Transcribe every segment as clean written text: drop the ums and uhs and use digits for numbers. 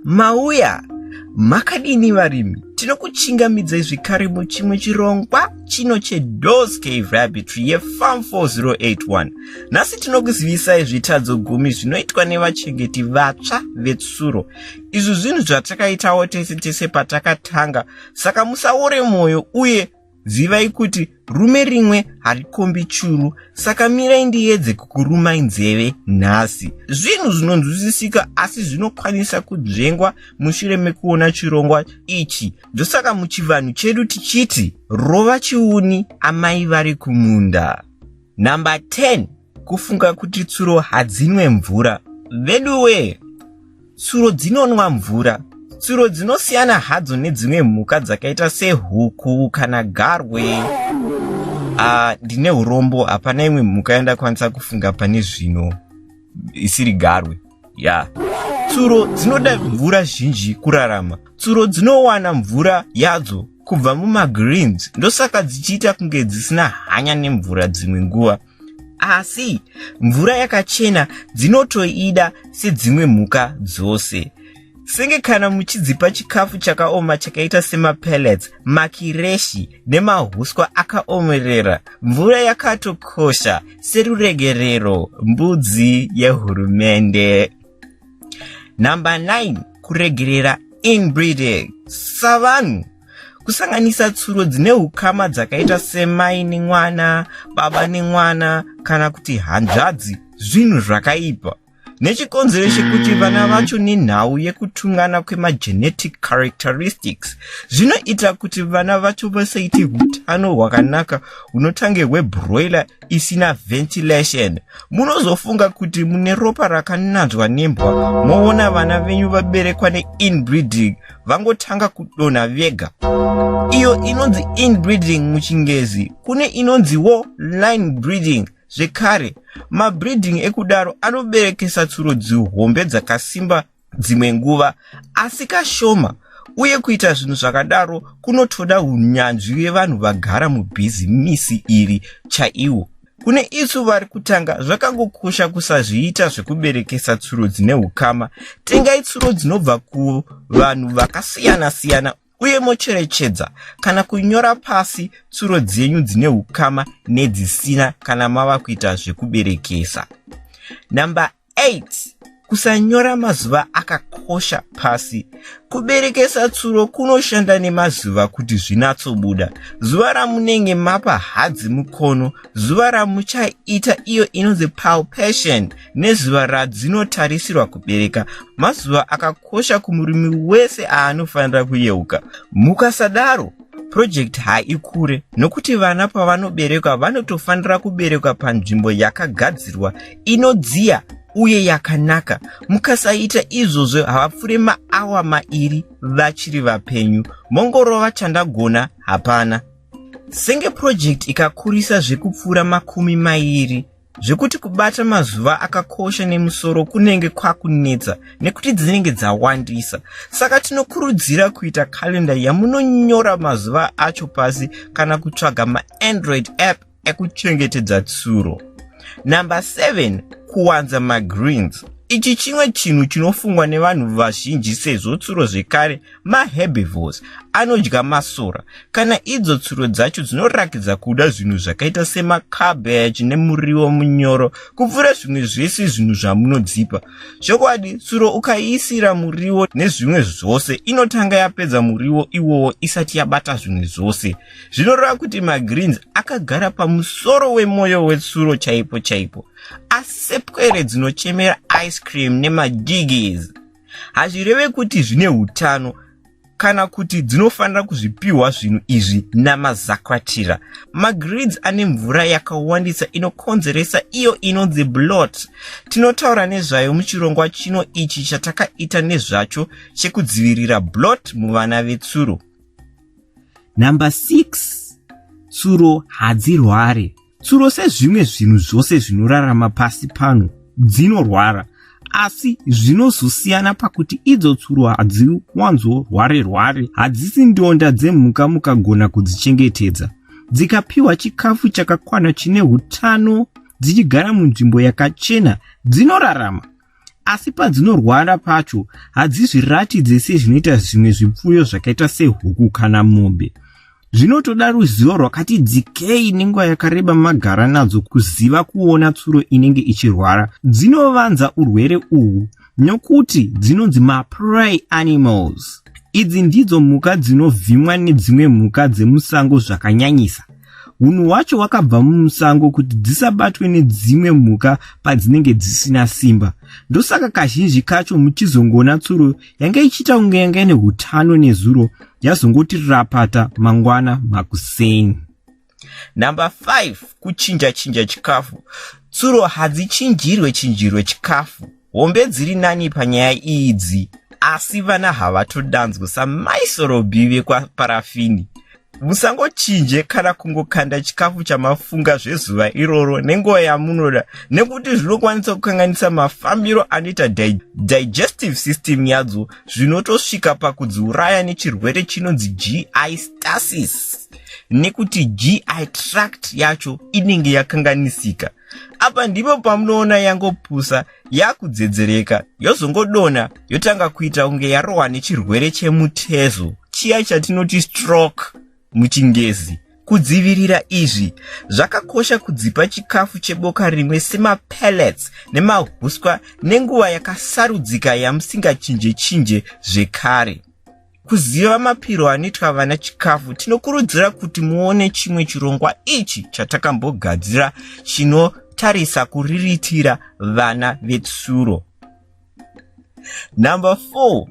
Mauya, makadini varimi, tinokuchingamidzai zvekare muchimwe chirongwa chino cheDoors Cave Rabbitry yeFarm 4081. Nhasi tinokuzivisai zvitadzo 10 zvinoitwa nevachengeti vatsva vetsuro. Izvi zvinhu zvatakaitawo tese patakatanga, saka musaore mwoyo uye zivai kuti rume rimwe harikombi churu, saka mirai ndiedze kukurumai nzeve nhasi. Zvinhu zvinonzwisisika asi zvinokwanisa kudzvengwa mushure mekuona chirongwa ichi. Ndosaka muchivanhu chedu tichiti rova chiuni amai vari kumunda. Namba 10. Kufunga kuti tsuro hadzinwe mvura. Veduwe, tsuro dzinonwa mvura. Tsuro dzinosiyana hadzo nedzimwe mhuka dzakaita sehuku kana garwe. Ndine urombo, hapana imwe mhuka yandakwanisa kufunga pane zvino isiri garwe. Tsuro dzinoda mvura zhinji kurarama. Tsuro dzinowana mvura yadzo kubva mumagreens, ndosaka dzichiita kunge dzisina hanya nemvura dzimwe nguva. Asi mvura yakachena dzinotoida sedzimwe mhuka dzose. Senge kana muchidzipa chikafu chakaoma chakaita semapellets, makireshi nemahuswa akaomerera, mvura yakatokosha seruregerero, mbudzi yehurumende. Namba 9. Kuregerera inbreeding. Savanhu, kusanganisa tsuro dzine hukama dzakaita semai nemwana, baba nemwana, kana kuti hanzvadzi, zvinhu zvakaipa. Nechikonzero chekuti vana vacho nenhau yekutungana kwemagenetic characteristics, zvinoita kuti vana vacho vasaite hutano hwakanaka hunotange hwebroiler isina ventilation. Munozofunga kuti mune ropa rakananzva nembwa, moona vana venyu vaberekwa neinbreeding vangotanga kudonha vega. Iyo inonzi inbreeding muchingezi. Kune inonziwo line breeding. Zvekare, mabreeding ekudaro anoberekesa tsuro dzihombe dzakasimba dzimwe nguva, asi kashoma. Uye kuita zvinhu zvakadaro kunotoda unyanzvi hwevanhu vagara mubhizimisi iri chaiwo. Kune isu vari kutanga, zvakangokosha kusazviita zvekuberekesa tsuro dzine hukama. Tengai tsuro dzinobva kuvanhu vakasiyana-siyana uye mocherechedza kana kunyora pasi tsuro dzenyu dzine hukama nedzisina kana mava kuita zvekuberekesa. Namba 8. Kusanyora mazuva akakosha pasi. Kuberekesa tsuro kunoshanda nemazuva kuti zvinatsobuda. Zuva ramunenge mapa hadzi mukono, zuva ramuchaita iyo inonzi palpation, nezuva radzinotarisirwa kubereka. Mazuva akakosha kumurimi wese anofanira kuyeuka. Mukasadaro, project haikure, nokuti vana pavanoberekwa vanotofanira kuberekwa panzvimbo yakagadzirwa, inodziya uye yakanaka. Mukasaita izvozvo havapfure maawa mairi vachiri vapenyu. Mongorova chandagona hapana. Senge project ikakurisa zvekupfuura 20, zvekuti kubata mazuva akakosha nemusoro kunenge kwakunetsa nekuti dzinenge dzawandisa. Saka tinokurudzira kuita kalenda yamunonyora mazuva acho pasi kana kutsvaga maandroid app ekuchengetedza tsuro. Namba 7. Kuwanza magreens. Ichi chimwe chinhu chinofungwa nevanhu vazhinji sezvo tsuro zvekare maherbivores anodya masora. Kana idzo tsuro dzacho dzinorakidza kuda zvinhu zvakaita semacabbage nemuriwo munyoro kupfuura zvimwe zvese zvinhu zvamunodzipa. Chokwadi, tsuro ukaiisira muriwo nezvimwe zvose inotanga yapedza muriwo iwowo isati yabata zvimwe zvose. Zvinoreva kuti magreens akagara pamusoro wemoyo wetsuro chaipo. Asi sepwere dzinochemera ice cream nemagiggies, hazvireve kuti zvine hutano kana kuti dzinofanira kuzvipiwa zvinhu izvi namazakwatira. Magreens ane mvura yakawandisa inokonzeresa iyo inonzi blot. Tinotaura nezvayo muchirongwa chino ichi chatakaita nezvacho chekudzivirira blot muvana vetsuro. Namba 6. Tsuro hadzirware. Tsuro sezvimwe zvinhu zvose zvinorarama pasi pano dzinorwara, asi zvinozosiyana pakuti idzo tsuro hadziwanzorware, hadzisi ndonda dzemhuka mukagona kudzichengetedza. Dzikapiwa chikafu chakakwana chine hutano, dzichigara munzvimbo yakachena, dzinorarama. asi padzinorwara pacho hadzizviratidze sezvinoita zvimwe zvipfuyo zvakaita sehuku kana mombe. Zvinotoda ruzivo rwakati dzikei nenguva yakareba magara nadzo kuziva kuona tsuro inenge ichirwara. Dzinovanza urwere uhu nekuti dzinonzi prey animals. Idzi ndidzo mhuka dzinovhimwa nedzimwe mhuka dzemusango zvakanyanyisa. Hunhu hwacho hwakabva mumusango kuti dzisabatwe nedzimwe mhuka padzinenge dzisina simba. Ndosaka kazhinji kacho muchizongona tsuro yange ichita kunge yanga ine hutano nezuro yazongoti rapata mangwana makuseni. Number 5, kuchinja chikafu. Tsuro hadzichinjirwe chikafu. Hombe dziri nani panyaya idzi, asi vana havatodanzwa samaisorobi vekwaparafini. Musangochinje kana kungokanda chikafu chamafunga zvezuva iroro nenguva yamunoda, nekuti zvinokwanisa kukanganisa mafambiro anoita digestive system yadzo, zvinotosvika pakudziuraya nechirwere chinonzi GI stasis, nekuti GI tract yacho inenge yakanganisika. Apa ndipo pamunoona yangopusa yakudzedzereka, yozongodona yotanga kuita unge yarohwa nechirwere chemutezo, chiya chatinoti stroke muchingezi. Kudzivirira izvi, zvakakosha kudzipa chikafu cheboka rimwe semapellets nemahuswa nenguva yakasarudzika yamusingachinje zvekare. Kuziva mapiro anoitwa vana chikafu, tinokurudzira kuti muone chimwe chirongwa ichi chatakambogadzira chinotarisa kuriritira vana vetsuro. Number 4,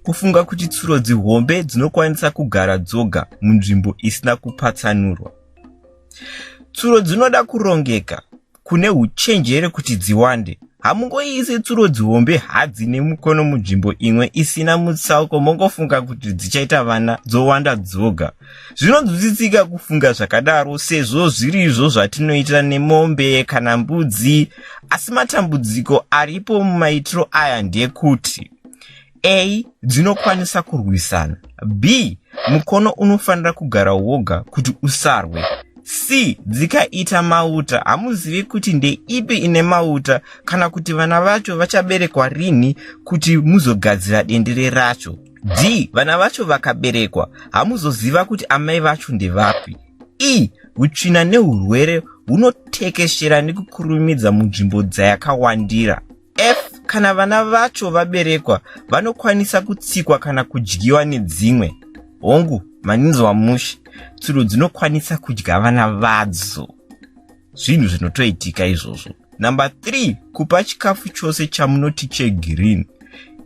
kufunga kuti tsuro dzihombe dzinokwanisa kugara dzoga munzvimbo isina kupatsanurwa. Tsuro dzinoda kurongeka kune uchenjere kuti dziwande. Hamungoise tsuro dzihombe hadzi nemukono munzvimbo imwe isina mutsauko mongofunga kuti dzichaita vana dzowanda dzoga. Zvinonzwisisika kufunga zvakadaro sezvo zvirizvo zvatinoita nemombe kana mbudzi, asi matambudziko aripo mumaitiro aya ndekuti: A, dzinokwanisa kurwisana. B, mukono unofanira kugara woga kuti usarwe. C, dzikaita mauta, hamuzivi kuti ndeipi ine mauta kana kuti vana vacho vachaberekwa rini kuti muzogadzira dendere racho. D, vana vacho vakaberekwa, hamuzoziva kuti amai vacho ndevapi. E, utsvina neurwere hunotekeshera nekukurumidza munzvimbo dzayakawandira. F, kana vana vacho vaberekwa, vanokwanisa kutsikwa kana kudyiwa nedzimwe. Hongu, maninzi wamushi, tsuro dzinokwanisa kudya vana vadzo. Zvinhu zvinotoitika izvozvo. Number 3, kupa chikafu chose chamunoti chegreen.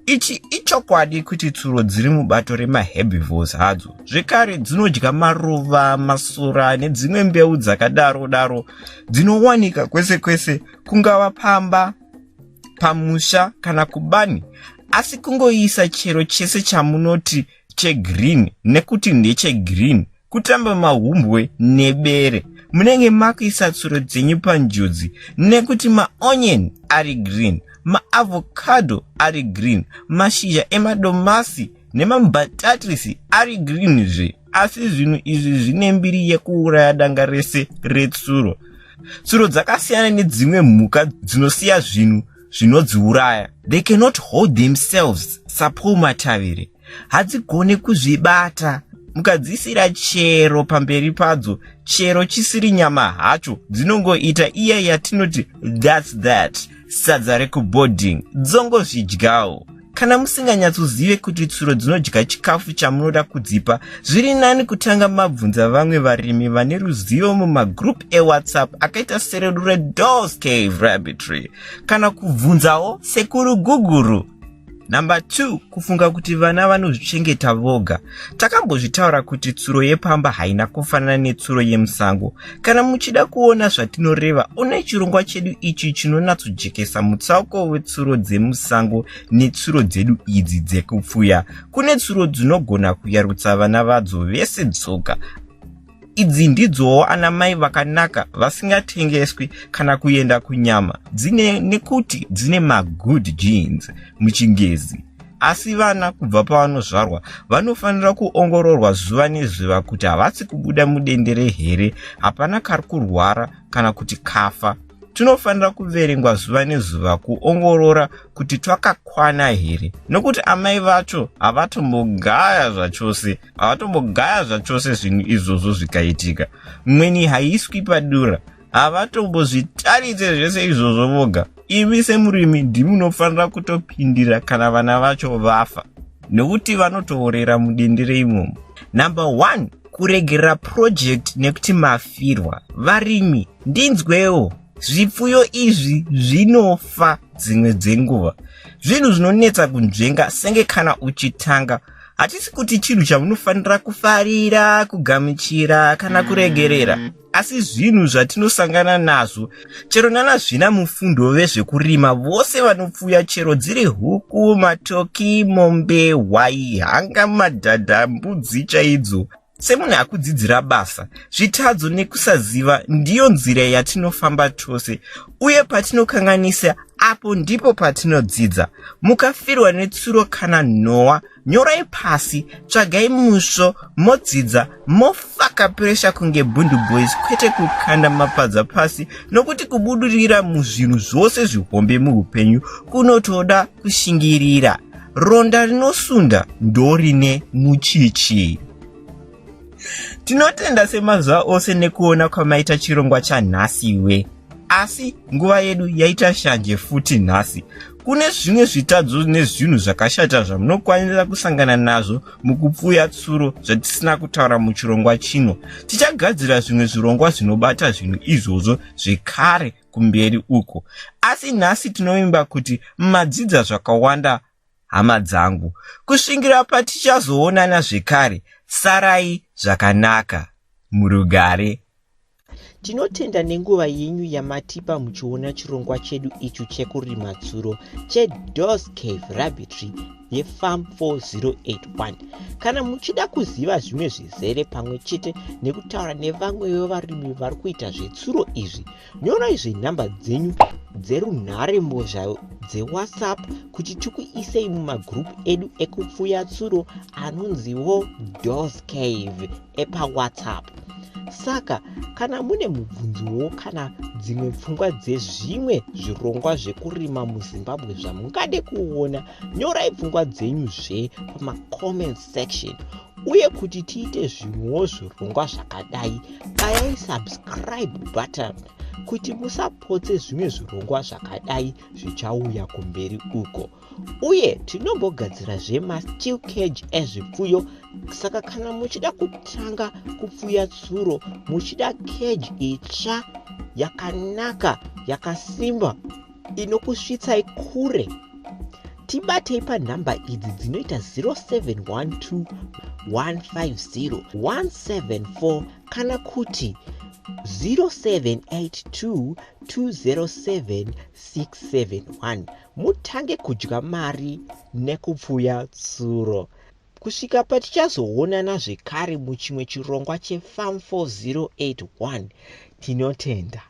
Ichi ichokwadi kuti tsuro dziri mubato remaherbivores hadzo. Zvekare dzinodya maruva, masora nedzimwe mbeu dzakadaro-daro. Dzinowanika kwese kungava pamba, pamusha kana kubani. Asi kungoisa chero chese chamunoti chegreen nekuti ndechegreen, kutamba mahumbwe nebere, munenge makuisa tsuro dzenyu panjodzi, nekuti maonion ari green, maavocado ari green, mashizha emadomasi nemambatatisi ari green zve. Asi zvinhu izvi zvine mbiri yekuuraya danga rese retsuro. Tsuro dzakasiyana nedzimwe mhuka dzinosiya zvinhu zvinodziuraya. They cannot hold themselves, sapo matavire. Hadzigone kuzvibata. Mukadzisira chero pamberi padzo, chero chisiri nyama hacho, dzinongoita iya yatinoti that's that, sadza rekuboarding, dzongozvidyawo. Kana musinganyatsozive kuti tsuro dzinodya chikafu chamunoda kudzipa, zviri nani kutanga mabvunza vamwe varimi vane ruzivo mumagroup eWhatsApp akaita seredu reDoll's Cave Rabbitry, kana kubvunzawo sekuru Guguru. Number 2, kufunga kuti vana vanozvichengeta voga. Takambozvitaura kuti tsuro yepamba haina kufanana netsuro yemusango. Kana muchida kuona zvatinoreva, one chirongwa chedu ichi chinonatsojekesa mutsauko wetsuro dzemusango netsuro dzedu idzi dzekupfuya. Kune tsuro dzinogona kuyarutsa vana vadzo vese dzoga. Idzi ndidzowo anamai vakanaka vasingatengeswi kana kuenda kunyama, nekuti dzine magood genes muchingezi. Asi vana kubva pavanozvarwa vanofanira kuongororwa zuva nezuva kuti havasi kubuda mudendere here, hapana kari kurwara kana kuti kafa. tunofanira kuverengwa zuva nezuva kuongorora kuti twakakwana here, nokuti amai vacho havatombogaya zvachose zvinhu izvozvo zvikaitika. Mweni haiswi padura, havatombozvitaridze zvese izvozvo voga. Imi semurimi ndimunofanira kutopindira kana vana vacho vafa, nokuti vanotoorera mudendere imomo. Number 1, kuregera project nekuti mafirwa. Varimi, ndinzwewo, zvipfuyo izvi zvinofa dzimwe dzenguva. Zvinhu zvinonetsa kunzvenga senge kana uchitanga. Hatisi kuti chinhu chamunofanira kufarira, kugamuchira kana kuregerera, asi zvinhu zvatinosangana nazvo. Chero nanazvina mufundo vezvekurima vose vanopfuya, chero dziri huku, matoki, mombe, hwai, hanga, madhadha, mbudzi chaidzo. Semunhu akudzidzira basa, zvitadzo nekusaziva ndiyo nzira yatinofamba tose, uye patinokanganisa apo ndipo patinodzidza. Mukafirwa netsuro kana Noa, nyorai pasi, tsvagai musvo, modzidza, mofaka presha kunge Bundu Boys, kwete kukanda mapadza pasi, nokuti kubudurira muzvinhu zvose zvihombe muupenyu kunotoda kushingirira. Ronda rinosunda ndorine muchichi. Tinotenda semazuva ose nekuona kwamaita chirongwa chanhasiwe, asi nguva yedu yaita shanje futi nhasi. Kune zvimwe zvitadzo nezvinhu zvakashata zvamunokwanisa kusangana nazvo mukupfuya tsuro zvatisina kutaura muchirongwa chino. Tichagadzira zvimwe zvirongwa zvinobata zvinhu izvozvo zvekare kumberi uko, asi nhasi tinovimba kuti madzidza zvakawanda, hama dzangu. Kusvingira patichazoonana zvekare, Sarai Zvakanaka, murugare. Tinotenda nenguva yenyu yamatipa muchiona chirongwa chedu ichu chekurima tsuro cheDoss Cave Rabbitry yeFarm 4081. Kana muchida kuziva zvimwe zvizere pamwe chete nekutaura nevamwe vevarimi vari kuita zvetsuro izvi, nyorai zvenhamba dzenyu dzerunharembozha dzeWhatsApp kuti tikuisei mumagroup edu ekupfuya tsuro anonziwo Doss Cave epaWhatsApp. Saka kana mune mubvunzowo kana dzimwe pfungwa dzezvimwe zvirongwa zvekurima muZimbabwe zvamungade kuona, nyorai pfungwa dzenyuzve pamacomment section. Uye kuti tiite zvimwewo zvirongwa zvakadai, bayai subscribe button kuti musapotse zvimwe zvirongwa zvakadai zvichauya kumberi uko. Uye tinombogadzira still cage ezvipfuyo, saka kana muchida kutanga kupfuya tsuro, muchida cage itsva yakanaka, yakasimba, inokusvitsai kure, tibatei panhamba idzi dzinoita 0712 150 174 kana kuti 0782 207 671. Mutange kudya mari nekupfuya tsuro. Kusvika patichazoonana zvekare muchimwe chirongwa cheFarm 4081, tinotenda.